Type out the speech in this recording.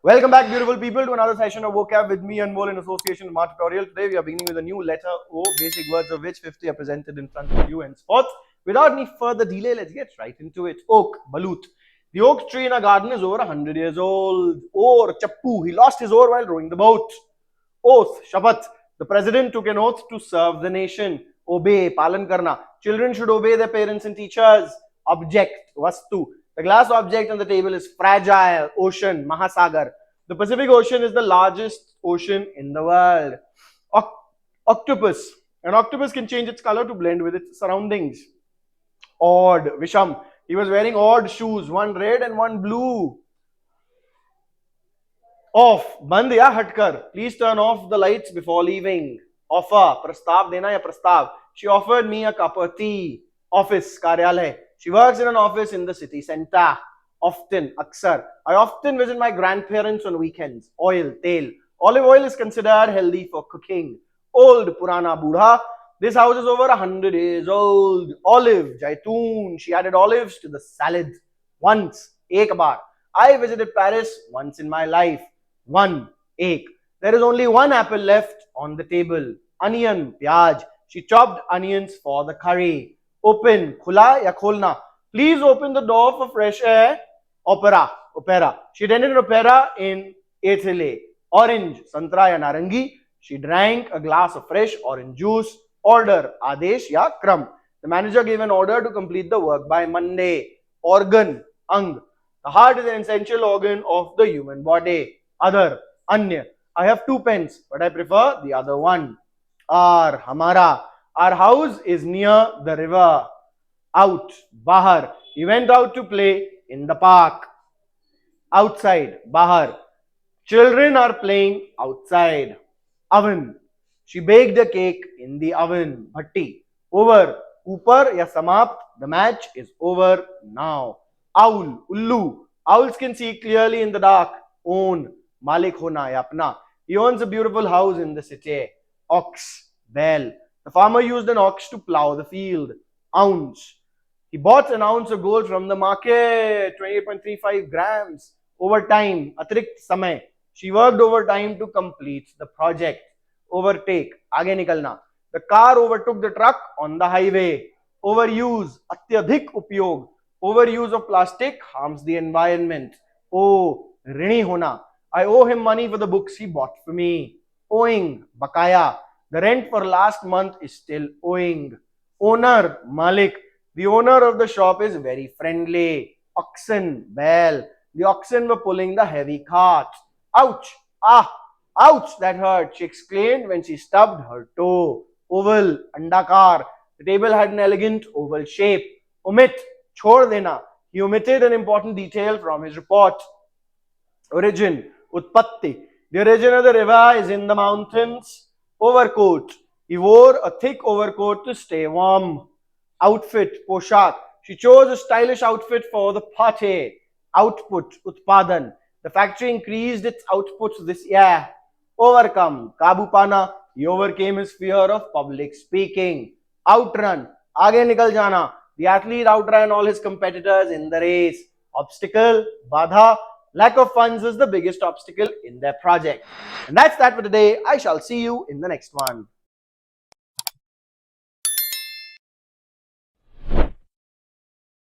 Welcome back, beautiful people, to another session of vocab with me, Anmol, in association with Mart Tutorial. Today, we are beginning with a new letter O, basic words of which 50 are presented in front of you henceforth. Without any further delay, let's get right into it. Oak, balut. The oak tree in our garden is over 100 years old. Or, chappu. He lost his oar while rowing the boat. Oath, shapat. The president took an oath to serve the nation. Obey, palan karna. Children should obey their parents and teachers. Object, vastu. The glass object on the table is fragile. Ocean, Mahasagar. The Pacific Ocean is the largest ocean in the world. Octopus. An octopus can change its color to blend with its surroundings. Odd, Visham. He was wearing odd shoes, one red and one blue. Off, बंद या हटकर. Please turn off the lights before leaving. Offer, प्रस्ताव देना या प्रस्ताव. She offered me a cup of tea. Office, कार्यालय. She works in an office in the city center. Often, aksar. I often visit my grandparents on weekends. Oil, tel. Olive oil is considered healthy for cooking. Old, purana, budha. This house is over 100 years old. Olive, jaitun. She added olives to the salad. Once, ek bar. I visited Paris once in my life. One, ek. There is only one apple left on the table. Onion, pyaj. She chopped onions for the curry. Open, khula ya kholna. Please open the door for fresh air. Opera. She attended an opera in Italy. Orange, santra ya narangi. She drank a glass of fresh orange juice. Order, adesh ya kram. The manager gave an order to complete the work by Monday. Organ, ang. The heart is an essential organ of the human body. Other, anya. I have two pens, but I prefer the other one. Our, hamara. Our house is near the river. Out, bahar. He went out to play in the park. Outside, bahar. Children are playing outside. Oven. She baked a cake in the oven. Bhatti. Over. Upar ya samapt. The match is over now. Owl, ullu. Owls can see clearly in the dark. Own, malik hona ya apna. He owns a beautiful house in the city. Ox, bell. The farmer used an ox to plow the field. Ounce. He bought an ounce of gold from the market, 28.35 grams. Overtime, atrikt samay. She worked overtime to complete the project. Overtake, aage nikalna. The car overtook the truck on the highway. Overuse, atyadhik upyog. Overuse of plastic harms the environment. Oh, rini hona. I owe him money for the books he bought for me. Owing, bakaya. The rent for last month is still owing. Owner, malik. The owner of the shop is very friendly. Oxen, bell. The oxen were pulling the heavy cart. Ouch! Ah! Ouch! That hurt, she exclaimed when she stubbed her toe. Oval, andakar. The table had an elegant oval shape. Omit, chhod dena. He omitted an important detail from his report. Origin, utpatti. The origin of the river is in the mountains. Overcoat. He wore a thick overcoat to stay warm. Outfit, poshak. She chose a stylish outfit for the party. Output, utpadan. The factory increased its output this year. Overcome, kabu pana. He overcame his fear of public speaking. Outrun, aage nikal jana. The athlete outran all his competitors in the race. Obstacle, badha. Lack of funds is the biggest obstacle in their project. And that's that for today. I shall see you in the next one.